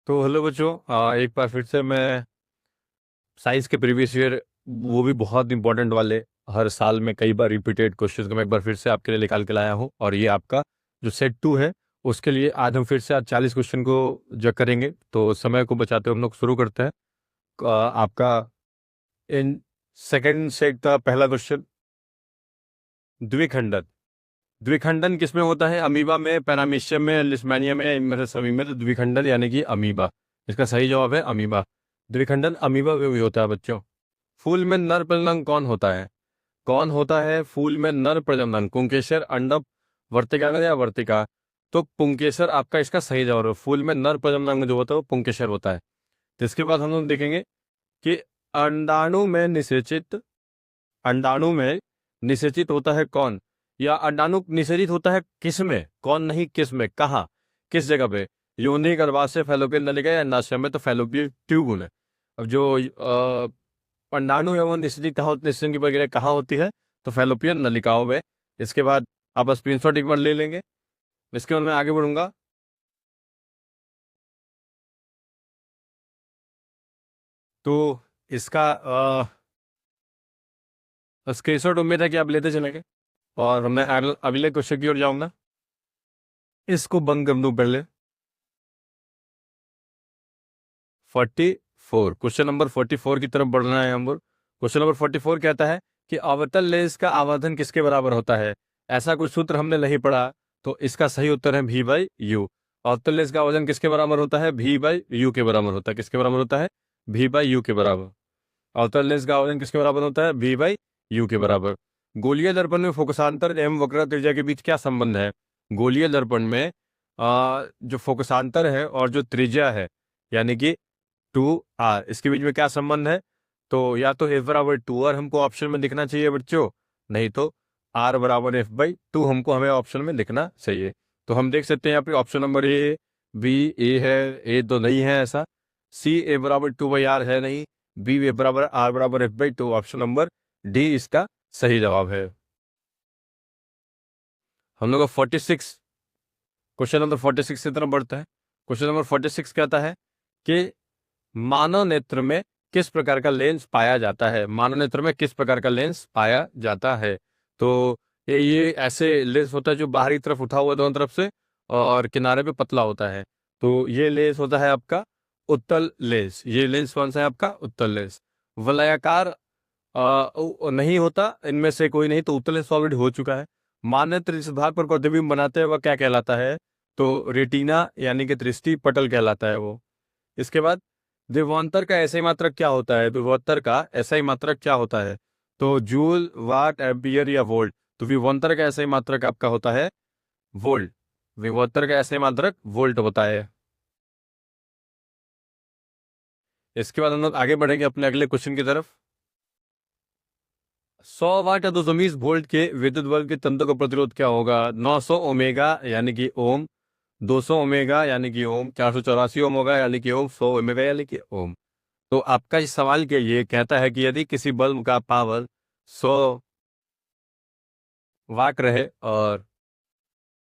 तो हेलो बच्चों, एक बार फिर से मैं साइंस के प्रीवियस ईयर, वो भी बहुत इंपॉर्टेंट वाले, हर साल में कई बार रिपीटेड क्वेश्चंस को मैं एक बार फिर से आपके लिए निकाल के लाया हूँ। और ये आपका जो सेट 2 है, उसके लिए आज हम फिर से आज 40 क्वेश्चन को जो करेंगे। तो समय को बचाते हुए हम लोग शुरू करते हैं। आपका इन सेकेंड सेट का पहला क्वेश्चन, द्विखंडन। द्विखंडन किसमें होता है? अमीबा में, पैरामीशियम में, लिस्मेनिया में, इनमें से सभी में। तो द्विखंडन यानी कि अमीबा, इसका सही जवाब है अमीबा। द्विखंडन अमीबा में भी होता है बच्चों। फूल में नर प्रजनन कौन होता है? कौन होता है फूल में नर प्रजनन? पुंकेसर, अंडक, वर्तिकाग्र या वर्तिका? तो पुंकेसर आपका इसका सही जवाब है। फूल में नर प्रजनन जो होता है वो पुंकेसर होता है। तो इसके बाद हम लोग देखेंगे कि अंडाणु में निषेचित, अंडाणु में निषेचित होता है कौन? या अंडाणु निषेचित होता है किस में? कौन नहीं, किस में, कहाँ, किस जगह पे? योनि, गर्भाशय, फैलोपियन नलिका या अंडाशय में? तो फैलोपियन ट्यूब है। अब जो अंडाणु है वो निषेचन की प्रक्रिया कहाँ होती है? तो फैलोपियन नलिकाओं में। इसके बाद आप स्क्रीनशॉट एक बार ले लेंगे। इसके बाद मैं आगे बढ़ूंगा। तो इसका स्क्रीनशॉट उम्मीद है कि आप लेते चलेंगे और मैं अगले क्वेश्चन की ओर जाऊंगा। इसको बंद कर दूं पहले। 44, क्वेश्चन नंबर 44 की तरफ बढ़ना है हम लोग। क्वेश्चन नंबर 44 कहता है कि अवतल लेंस का आवर्धन किसके बराबर होता है? ऐसा कोई सूत्र हमने नहीं पढ़ा, तो इसका सही उत्तर है भी बाई यू। अवतल लेंस का आवर्धन किसके बराबर होता है? भी बाई यू के बराबर होता है। किसके बराबर होता है? भी बाई यू के बराबर। अवतल लेंस का आवर्धन किसके बराबर होता है? भी बाई यू के बराबर। गोलीय दर्पण में फोकसांतर एवं वक्र त्रिज्या के बीच क्या संबंध है? गोलीय दर्पण में जो फोकसांतर है और जो त्रिज्या है, यानी कि 2r, इसके बीच में क्या संबंध है? तो या तो f बराबर 2r हमको ऑप्शन में लिखना चाहिए बच्चों, नहीं तो r बराबर f/2 हमको हमें ऑप्शन में लिखना चाहिए। तो हम देख सकते हैं यहाँ पे ऑप्शन नंबर ए, बी, ए है, ए तो नहीं है ऐसा, सी a बराबर 2/r है नहीं, बी ए बराबर r बराबर f/2, ऑप्शन नंबर डी इसका सही जवाब है। हम लोग का 46, क्वेश्चन नंबर 46 की तरफ बढ़ता है। क्वेश्चन नंबर 46 कहता है कि मानव नेत्र में किस प्रकार का लेंस पाया जाता है? मानव नेत्र में किस प्रकार का लेंस पाया जाता है? तो ये ऐसे लेंस होता है जो बाहरी तरफ उठा हुआ है दोनों तरफ से और किनारे पे पतला होता है। तो ये लेंस होता है आपका उत्तल लेंस। ये लेंस कौन सा है आपका? उत्तल लेंस। वलयाकार नहीं होता इनमें से कोई नहीं, तो उत्तल लेंस ऑलरेडी हो चुका है। मानव नेत्र जिस भाग पर प्रतिबिंब बनाते हैं वह क्या कहलाता है? तो रेटिना यानी कि दृष्टि पटल कहलाता है वो। इसके बाद विभवांतर का एसआई मात्रक क्या होता है? विभवांतर का एसआई मात्रक क्या होता है? तो जूल, वाट, एम्पियर या वोल्ट? तो विभवांतर का एसआई मात्रक आपका होता है वोल्ट। विभवांतर का एसआई मात्रक वोल्ट होता है। इसके बाद हम लोग आगे बढ़ेंगे अपने अगले क्वेश्चन की तरफ। 100 वाट या 220 वोल्ट के विद्युत बल्ब के तंत्र का प्रतिरोध क्या होगा? 900 ओमेगा यानी कि ओम, 200 ओमेगा यानी कि ओम, 484 ओम होगा यानी कि ओम, 100 ओमेगा यानी कि ओम। तो आपका इस सवाल के ये कहता है कि यदि किसी बल्ब का पावर 100 वाट रहे और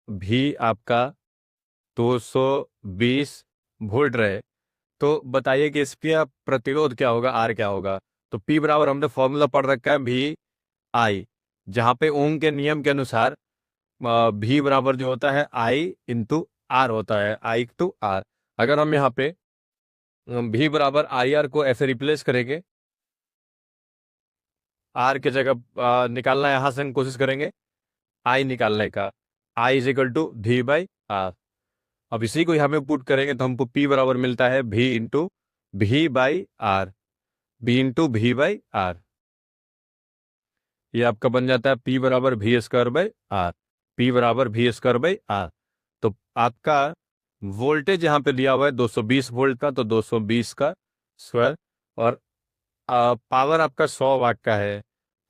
भी आपका 220 वोल्ट रहे, तो बताइए कि इसका प्रतिरोध क्या होगा, आर क्या होगा? तो पी बराबर हमने फॉर्मूला पढ़ रखा है भी आई, जहां पे ओम के नियम के अनुसार भी बराबर जो होता है आई इंटू आर होता है, आई टू आर। अगर हम यहाँ पे भी बराबर आई आर को ऐसे रिप्लेस करेंगे, आर की जगह निकालना यहाँ से हम कोशिश करेंगे आई निकालने का। आई इज इक्वल टू भी बाई आर। अब इसी को यहाँ पे पुट करेंगे तो हमको पी बराबर मिलता है भी इंटू भी बाई आर, बी इंटू भी बाई आर। ये आपका बन जाता है पी बराबर भी स्क्वायर बाई आर, पी बराबर भी स्क्वायर बाई आर। तो आपका वोल्टेज यहाँ पे दिया हुआ है 220 वोल्ट का, तो 220 का स्क्वायर, और पावर आपका 100 वाट का है,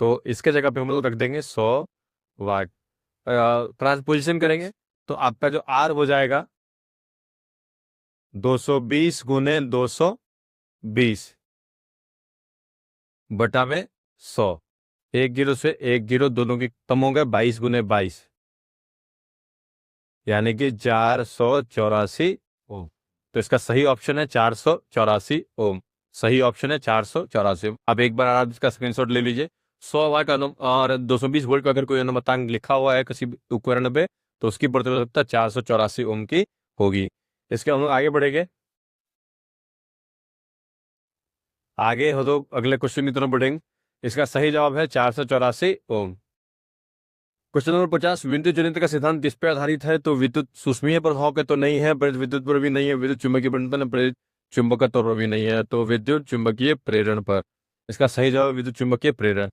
तो इसके जगह पे हम लोग रख देंगे 100 वाट। ट्रांसपोजिशन करेंगे तो आपका जो आर हो जाएगा 220 गुने 220 बटा में 100। एक जीरो से एक जीरो दोनों की कम हो गए, 22 गुने 22 यानी कि 484 ओम। तो इसका सही ऑप्शन है 484 ओम। सही ऑप्शन है 484। अब एक बार आप इसका स्क्रीनशॉट ले लीजिए। 100 वाट और 220 वोल्ट का अगर कोई अनुमतांक लिखा हुआ है किसी भी उपकरण पे, तो उसकी प्रतिरोधकता 484 ओम की होगी। इसके हम लोग आगे बढ़ेंगे। आगे हो तो अगले क्वेश्चन की तरफ बढ़ेंगे। इसका सही जवाब है 484 ओम। क्वेश्चन नंबर 50, विद्युत जनित का सिद्धांत किस पर आधारित है? तो विद्युत सुष्मीय प्रभाव के तो नहीं है, प्रेरित विद्युत पर भी नहीं है, विद्युत चुंबकीय बंधन प्रेरित चुंबकत्व पर भी नहीं है, तो विद्युत चुंबकीय प्रेरण पर। इसका सही जवाब विद्युत चुंबकीय प्रेरण।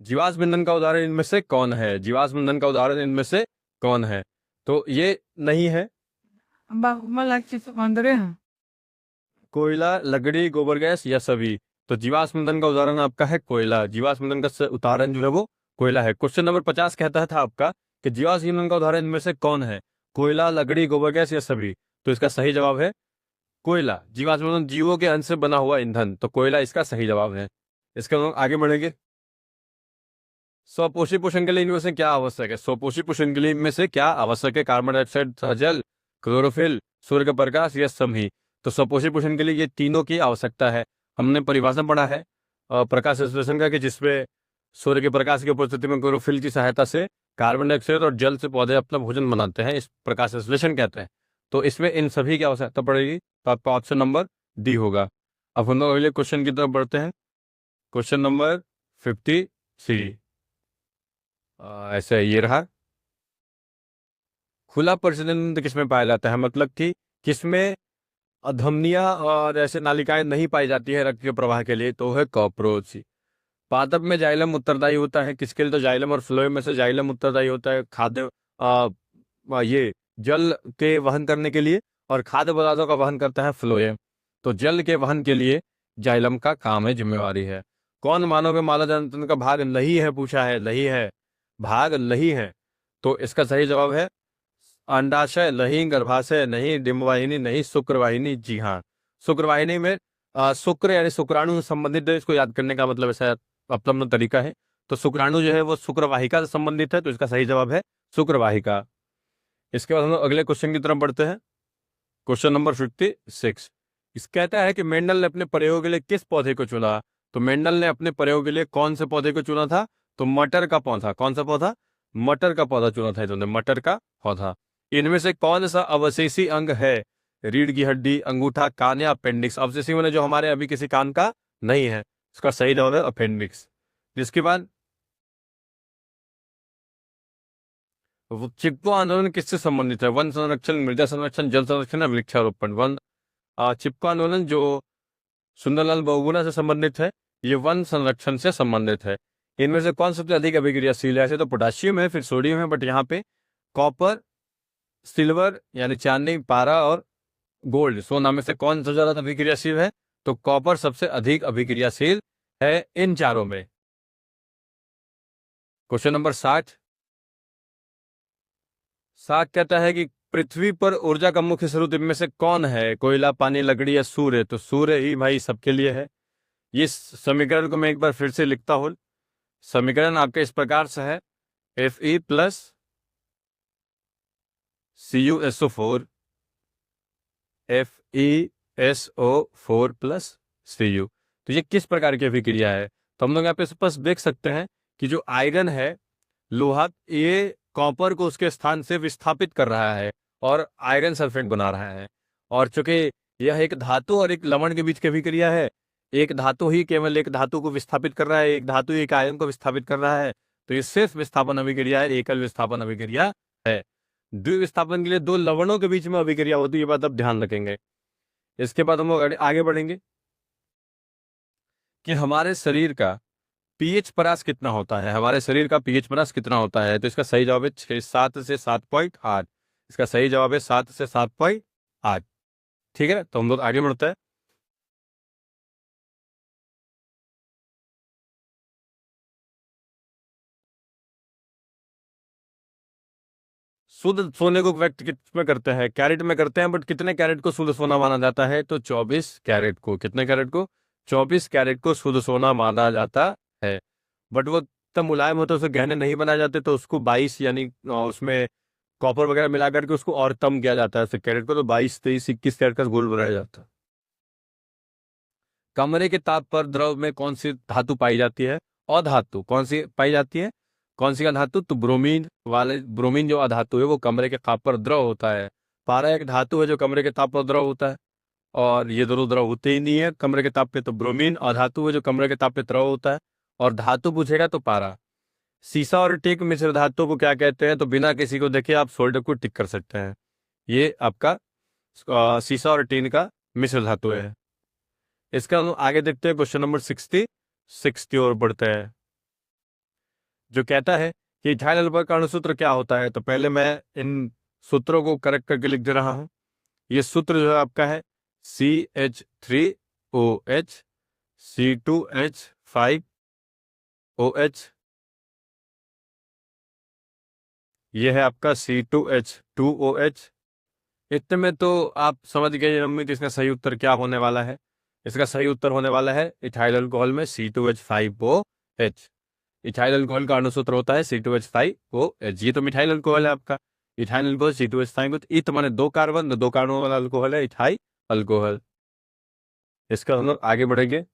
जीवाश्म ईंधन का उदाहरण इनमें से कौन है? जीवाश्म ईंधन का उदाहरण इनमें से कौन है? तो ये नहीं है। कोयला, लकड़ी, गोबर गैस या सभी? तो जीवाश्म ईंधन का उदाहरण आपका है कोयला। जीवाश्म ईंधन का उदाहरण जो है वो कोयला है। क्वेश्चन नंबर 50 कहता था आपका कि जीवाश्म ईंधन का उदाहरण इनमें से कौन है? कोयला, लकड़ी, गोबर गैस या सभी? तो इसका सही जवाब है कोयला। जीवाश्म ईंधन जीवों के अंश से बना हुआ ईंधन, तो कोयला इसका सही जवाब है। इसके हम लोग आगे बढ़ेंगे। स्वपोषी पोषण के लिए इनमें से क्या आवश्यक है? स्वपोषी पोषण के लिए इनमें से क्या आवश्यक है? कार्बन डाइऑक्साइड, जल, क्लोरोफिल, सूर्य का प्रकाश या सभी? तो स्वपोषी पोषण के लिए ये तीनों की आवश्यकता है। हमने परिभाषा पढ़ा है प्रकाश संश्लेषण का, कि जिसमें सूर्य के प्रकाश की उपस्थिति में क्लोरोफिल की सहायता से कार्बन डाइऑक्साइड और जल से पौधे अपना भोजन बनाते हैं, इस प्रकाश संश्लेषण कहते हैं। तो इसमें इन सभी की आवश्यकता पड़ेगी, तो आपका ऑप्शन नंबर डी होगा। अब हम लोग अगले क्वेश्चन की तरफ बढ़ते हैं। Question number 53। ऐसे ये रहा। खुला परिसंचरण किसमें पाया जाता है? मतलब कि किसमें अधमनियां और ऐसे नालिकाएं नहीं पाई जाती है रक्त के प्रवाह के लिए? तो है कॉकरोच। पादप में जाइलम उत्तरदायी होता है किसके लिए? तो जाइलम और फ्लोएम में से जाइलम उत्तरदायी होता है खाद्य ये जल के वहन करने के लिए, और खाद्य पदार्थों का वहन करता है फ्लोएम। तो जल के वहन के लिए जाइलम का काम है, जिम्मेवारी है। कौन मानव के मानव जनतंत्र का भाग नहीं है? पूछा है, नहीं है, भाग नहीं है। तो इसका सही जवाब है अंडाशय नहीं, गर्भाशय नहीं, डिंबवाहिनी नहीं, शुक्रवाहिनी। जी हाँ, शुक्रवाहिनी में शुक्र यानी शुक्राणु से संबंधित है। इसको याद करने का मतलब ऐसा अपना तरीका है। तो शुक्राणु जो है वो शुक्रवाहिका से संबंधित है, तो इसका सही जवाब है शुक्रवाहिका। इसके बाद हम लोग अगले क्वेश्चन की तरफ बढ़ते हैं। Question number 56। इस कहता है कि मेंडल ने अपने प्रयोग के लिए किस पौधे को चुना? तो मेंडल ने अपने प्रयोग के लिए कौन से पौधे को चुना था? तो मटर का पौधा। कौन सा पौधा? मटर का पौधा चुना था इन्होंने, मटर का पौधा। इनमें से कौन सा अवशेषी अंग है? रीढ़ की हड्डी, अंगूठा, कान या अपेंडिक्स? अवशेषी मैंने जो हमारे अभी किसी कान का नहीं है, इसका सही जवाब है अपेंडिक्स। जिसके बाद चिपको आंदोलन किससे संबंधित है? वन संरक्षण, मृदा संरक्षण, जल संरक्षण या वृक्षारोपण? चिपको आंदोलन जो सुंदरलाल बहुगुणा से संबंधित है, ये वन संरक्षण से संबंधित है। इनमें से कौन सबसे अधिक अभिक्रियाशील है? ऐसे तो पोटाशियम है, फिर सोडियम है, बट यहाँ पे कॉपर, सिल्वर यानी चांदी, पारा और गोल्ड, सोना में से कौन सबसे ज्यादा अभिक्रियाशील है? तो कॉपर सबसे अधिक अभिक्रियाशील है इन चारों में। Question number 60। कहता है कि पृथ्वी पर ऊर्जा का मुख्य स्रोत इनमें से कौन है? कोयला, पानी, लकड़ी या सूर्य? तो सूर्य ही भाई सबके लिए है। इस समीकरण को मैं एक बार फिर से लिखता हूं। समीकरण आपके इस प्रकार से है Fe plus CuSO4 FeSO4 plus Cu। तो ये किस प्रकार की अभिक्रिया है? तो हम लोग यहाँ पे स्पष्ट देख सकते हैं कि जो आयरन है, लोहा, ये कॉपर को उसके स्थान से विस्थापित कर रहा है और आयरन सल्फेट बना रहा है। और चूंकि यह एक धातु और एक लवण के बीच की अभिक्रिया है, एक धातु ही केवल एक धातु को विस्थापित कर रहा है, एक धातु एक आयरन को विस्थापित कर रहा है, तो ये सिर्फ विस्थापन अभिक्रिया है, एकल विस्थापन अभिक्रिया है। द्विविस्थापन के लिए दो लवणों के बीच में अभिक्रिया होती है, ये बात आप ध्यान रखेंगे। इसके बाद हम लोग आगे बढ़ेंगे कि हमारे शरीर का पीएच परास कितना होता है? हमारे शरीर का पीएच परास कितना होता है? तो इसका सही जवाब है 7 से 7.8। इसका सही जवाब है 7 से 7.8। ठीक है, तो हम लोग आगे बढ़ते हैं। शुद्ध सोने को व्यक्त कितने करते हैं? कैरेट में करते हैं, बट कितने कैरेट को शुद्ध सोना माना जाता है? तो 24 कैरेट को। कितने कैरेट को? 24 कैरेट को शुद्ध सोना माना जाता है। बट वो तब मुलायम होता है, उसे गहने नहीं बनाए जाते, तो उसको 22 यानी उसमें कॉपर वगैरह मिला करके उसको और कम किया जाता है ऐसे कैरेट को, तो 22, 23, 21 कैरेट का गोल्ड बनाया जाता है। कमरे के ताप पर द्रव में कौन सी धातु पाई जाती है? अधातु। कौन सी पाई जाती है? कौन सी का धातु? तो ब्रोमीन वाले, ब्रोमीन जो अधातु है वो कमरे के ताप पर द्रव होता है। पारा एक धातु है जो कमरे के ताप पर द्रव होता है, और ये दोनों द्रव होते ही नहीं है कमरे के ताप पे। तो ब्रोमीन अधातु है जो कमरे के ताप पे द्रव होता है, और धातु पूछेगा तो पारा। सीसा और टिक मिश्र धातु को क्या कहते हैं? तो बिना किसी को देखे आप शोल्डर को टिक कर सकते हैं। ये आपका सीसा और टीन का मिश्र धातु है। इसका हम आगे देखते हैं क्वेश्चन नंबर 60 की ओर बढ़ते हैं, जो कहता है कि इथाइल अल्कोहल का अणुसूत्र क्या होता है। तो पहले मैं इन सूत्रों को करेक्ट करके लिख दे रहा हूं। ये सूत्र जो है आपका है CH3OH C2H5OH, ये है आपका C2H2OH। इतने में तो आप समझ गए अम्मित इसका सही उत्तर क्या होने वाला है। इसका सही उत्तर होने वाला है इथाइल अल्कोहल में C2H5OH। इथाइल अल्कोहल का अणुसूत्र होता है C2H5OH। ये तो मिथाइल अल्कोहल है आपका। इथाइल अल्कोहल C2H5, इत माने 2 कार्बन, 2 कार्बन वाला अल्कोहल है इथाइल अल्कोहल। इसका हम लोग आगे बढ़ेंगे।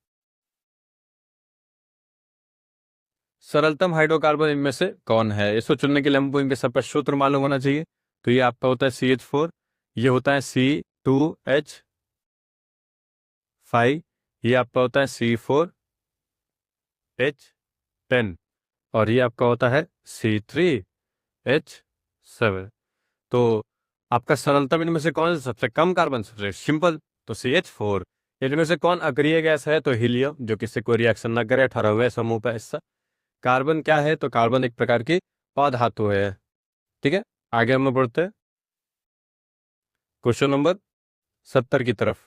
सरलतम हाइड्रोकार्बन इनमें से कौन है? इसको चुनने के लिए हमको इनके सबका सूत्र मालूम होना चाहिए। तो ये आपका होता है CH4, ये होता है C2H5, ये आपका होता है C4H10, और ये आपका होता है C3H7। तो आपका सरलतम इनमें से कौन सा सबसे कम कार्बन? सबसे सिंपल, तो CH4। इनमें से कौन अक्रिय गैस है? तो हीलियम, जो किसी कोई रिएक्शन ना करे, 18वें समूह का हिस्सा। कार्बन क्या है? तो कार्बन एक प्रकार की अधातु है। ठीक है, आगे हम बढ़ते हैं क्वेश्चन नंबर 70 की तरफ।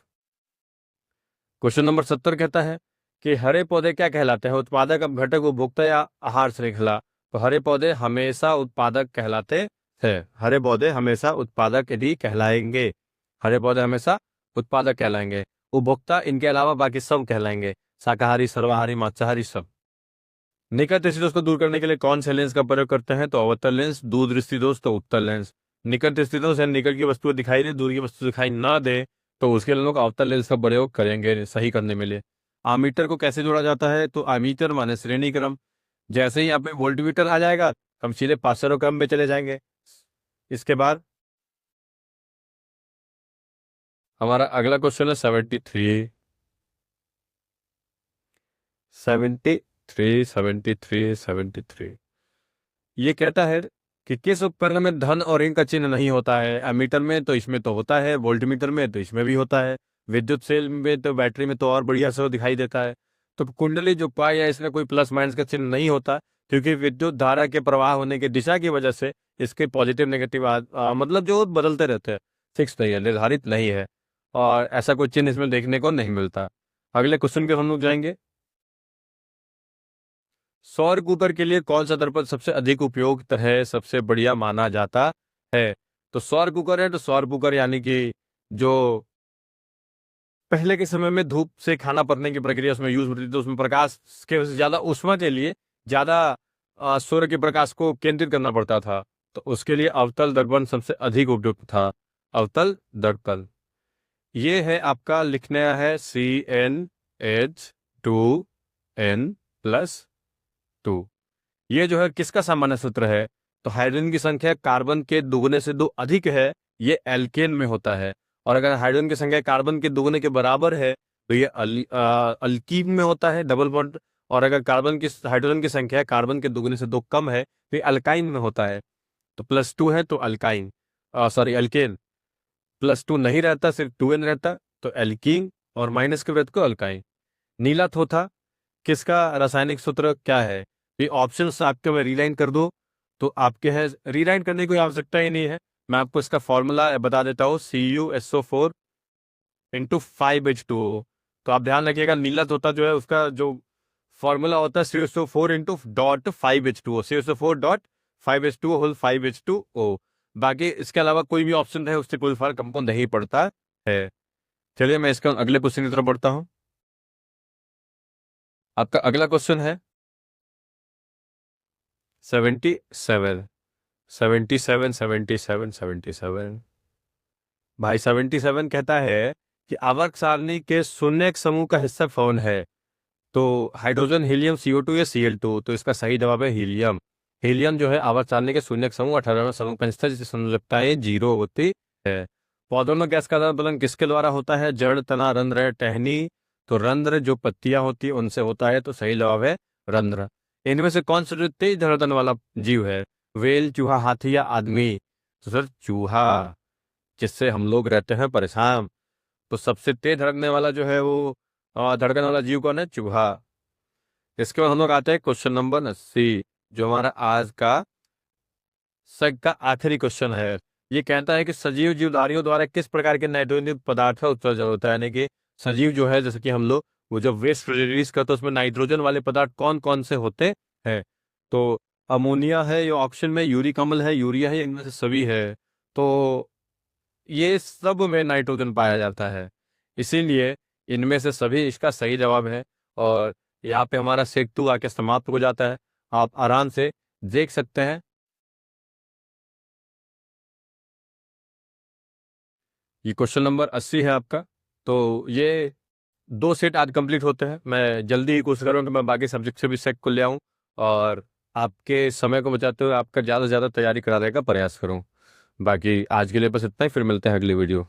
क्वेश्चन नंबर 70 कहता है कि हरे पौधे क्या कहलाते हैं? उत्पादक, घटक, उपभोक्ता या आहार श्रृंखला। तो हरे पौधे हमेशा उत्पादक कहलाते हैं। हरे पौधे हमेशा उत्पादक यदि कहलाएंगे। हरे पौधे हमेशा उत्पादक कहलाएंगे। उपभोक्ता इनके अलावा बाकी सब कहलाएंगे, शाकाहारी, सर्वाहारी, मांसाहारी, सब। निकट दृष्टि को दूर करने के लिए कौन से लेंस का प्रयोग करते हैं? तो अवतल लेंस, दूर दृष्टि दोष, तो उत्तल लेंस। निकट दृष्टि दोष है निकट की वस्तु दिखाई दे, दूर की वस्तु दिखाई ना दे, तो उसके लिए लोग अवतल लेंस का प्रयोग करेंगे सही करने में लिए। आमीटर को कैसे जोड़ा जाता है? तो आमीटर माने श्रेणी क्रम। जैसे ही यहाँ पे वोल्टमीटर आ जाएगा हम सीधे पास्कल क्रम में चले जाएंगे। इसके बाद हमारा अगला क्वेश्चन है 73। ये कहता है कि किस उपकरण में धन और ऋण का चिन्ह नहीं होता है? एमीटर में तो इसमें तो होता है, वोल्टमीटर में तो इसमें भी होता है, विद्युत सेल में तो, बैटरी में तो और बढ़िया से दिखाई देता है। तो कुंडली जो पाई है इसमें कोई प्लस माइनस का चिन्ह नहीं होता, क्योंकि विद्युत धारा के प्रवाह होने की दिशा की वजह से इसके पॉजिटिव नेगेटिव मतलब जो बदलते रहते हैं, फिक्स नहीं है, निर्धारित नहीं है, और ऐसा कोई चिन्ह इसमें देखने को नहीं मिलता। अगले क्वेश्चन के हम लोग जाएंगे। सौर कूकर के लिए कौन सा दर्पण सबसे अधिक उपयुक्त है, सबसे बढ़िया माना जाता है? तो सौर कुकर है, तो सौर कुकर यानी कि जो पहले के समय में धूप से खाना पकने की प्रक्रिया उसमें यूज होती थी, तो उसमें प्रकाश के ज्यादा ऊष्मा के लिए ज्यादा सूर्य के प्रकाश को केंद्रित करना पड़ता था, तो उसके लिए अवतल दर्पण सबसे अधिक उपयुक्त था। अवतल दर्पण ये है आपका, लिखना है CnH2n+2। ये जो है किसका सामान्य सूत्र है? तो हाइड्रोजन की संख्या कार्बन के दुगने से 2 अधिक है, ये एल्केन में होता है। और अगर हाइड्रोजन की संख्या कार्बन के दुगने के बराबर है तो ये अल्कीन में होता है, डबल बॉन्ड। और अगर हाइड्रोजन की संख्या कार्बन के दुगने से 2 कम है तो ये अल्काइन में होता है। तो +2 है तो अल्काइन, सॉरी अल्केन। +2 नहीं रहता, सिर्फ 2n रहता, तो एल्कीन, और माइनस के वृत्त को अल्काइन। नीला थोथा किसका रासायनिक सूत्र क्या है? ये ऑप्शंस आपके मैं रीलाइन कर दूं तो आपके है, रीलाइन करने की कोई आवश्यकता ही नहीं है, मैं आपको इसका फॉर्मूला बता देता हूँ, CuSO4 × 5H2O। तो आप ध्यान रखिएगा, नीला तोता जो है उसका जो फॉर्मूला होता है CuSO4 × 5H2O, CuSO4.5H2O whole 5H2O। बाकी इसके अलावा कोई भी ऑप्शन है उससे कोई फर्क हमको नहीं पड़ता है। चलिए मैं इसका अगले क्वेश्चन की तरफ बढ़ता हूँ। आपका अगला क्वेश्चन है 77। 77 77 77 भाई 77 कहता है कि आवर्त सारणी के शून्य समूह का हिस्सा कौन है। तो हाइड्रोजन, हीलियम, CO2 या Cl2। तो इसका सही जवाब है हीलियम। हीलियम जो है आवर्त सारणी के शून्य समूह 18वें समूह का हिस्सा, जिसकी संयोजकताएं 0 होती है। पौधों में गैस का आदान प्रदान किसके द्वारा होता है? जड़, तना, रंध्र या टहनी। तो रंध्र, जो पत्तियां होती है उनसे होता है, तो सही जवाब है रंध्र। इनमें से कौन सा जो तेज धड़कन वाला जीव है? वेल, चूहा, हाथी या आदमी? तो सर चूहा, जिससे हम लोग रहते हैं परेशान। तो सबसे तेज धड़कने वाला जो है वो धड़कन वाला जीव कौन है? चूहा। इसके बाद हम लोग आते हैं क्वेश्चन नंबर 80, जो हमारा आज का सग का आखिरी क्वेश्चन है। ये कहता है कि सजीव जीवधारियों द्वारा किस प्रकार के नाइट्रोजन पदार्थ का उत्सर्जन होता है। यानी कि सजीव जो है, जैसे कि हम लोग वो जब वेस्ट रिलीज करते हैं उसमें नाइट्रोजन वाले पदार्थ कौन कौन से होते हैं? तो अमोनिया है, ये ऑप्शन में यूरिक अम्ल है, यूरिया है, इनमें से सभी है। तो ये सब में नाइट्रोजन पाया जाता है, इसीलिए इनमें से सभी इसका सही जवाब है। और यहाँ पे हमारा सेक 2 आके समाप्त हो जाता है। आप आराम से देख सकते हैं। ये क्वेश्चन नंबर 80 है आपका। तो ये 2 सेट आज कंप्लीट होते हैं। मैं जल्दी ही कोशिश करूँ कि मैं बाकी सब्जेक्ट से भी सेट को ले आऊँ और आपके समय को बचाते हुए आपका ज़्यादा से ज़्यादा तैयारी कराने का प्रयास करूँ। बाकी आज के लिए बस इतना ही, फिर मिलते हैं अगली वीडियो।